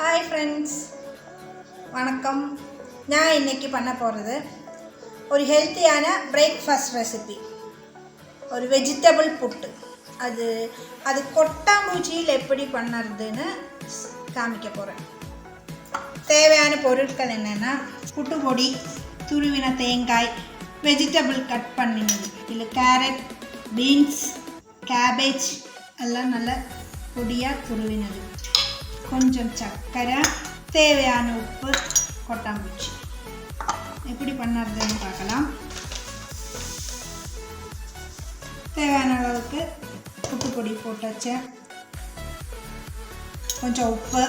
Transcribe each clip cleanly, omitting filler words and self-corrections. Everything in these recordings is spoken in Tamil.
ஹாய் ஃப்ரெண்ட்ஸ், வணக்கம். நான் இன்றைக்கி பண்ண போகிறது ஒரு ஹெல்த்தியான பிரேக்ஃபாஸ்ட் ரெசிபி, ஒரு வெஜிடபிள் புட்டு. அது கொட்டாங்குச்சியில் எப்படி பண்ணுறதுன்னு காமிக்க போகிறேன். தேவையான பொருட்கள் என்னென்னா, புட்டு பொடி, துருவின தேங்காய், வெஜிடபிள் கட் பண்ணினது, இல்லை கேரட், பீன்ஸ், கேபேஜ் எல்லாம் நல்லா பொடியாக துருவினது, கொஞ்சம் சர்க்கரை, தேவையான உப்பு, கொட்டாங்குச்சி. எப்படி பண்ணுறதுன்னு பார்க்கலாம். தேவையான அளவுக்கு புட்டு பொடி போட்டு வச்சேன், கொஞ்சம் உப்பு,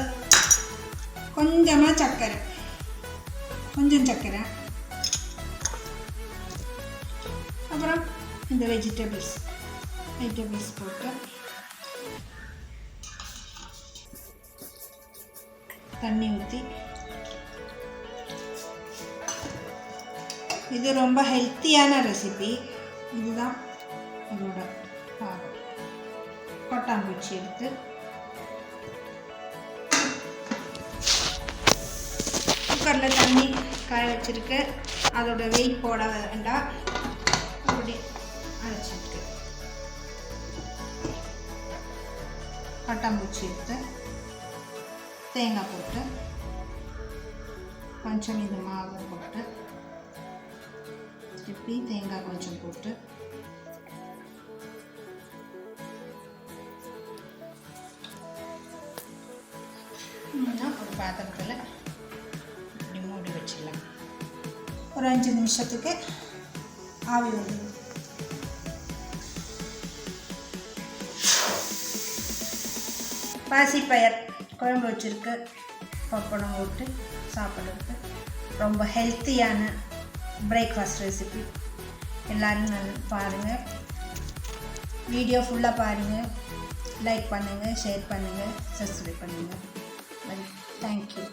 கொஞ்சமாக சர்க்கரை, கொஞ்சம் சர்க்கரை, அப்புறம் இந்த வெஜிடபிள்ஸ் போட்டு தண்ணி ஊற்றி. இது ரொம்ப ஹெல்த்தியான ரெசிபி. இதுதான் இதோட பாகம். கொட்டாங்குச்சி எடுத்து குக்கரில் தண்ணி காய வச்சுருக்கு. அதோட வெயிட் போட வேண்டாம், அப்படி அரைச்சிருக்கு. கொட்டாங்குச்சி எடுத்து தேங்காய் போட்டு, கொஞ்சம் இது மாவு போட்டு திருப்பி தேங்காய் கொஞ்சம் போட்டு, ஒரு பாத்திரத்தில் இப்படி மூடி வச்சிடலாம். ஒரு 5 நிமிஷத்துக்கு ஆவி வருது. பாசிப்பயர் குழம்பு வச்சுருக்கு, பப்படம் போட்டு சாப்பிட்றதுக்கு ரொம்ப ஹெல்த்தியான பிரேக்ஃபாஸ்ட் ரெசிபி. எல்லோரும் பாருங்கள், வீடியோ ஃபுல்லாக பாருங்கள், லைக் பண்ணுங்கள், ஷேர் பண்ணுங்கள், சப்ஸ்கிரைப் பண்ணுங்கள். தேங்க்யூ.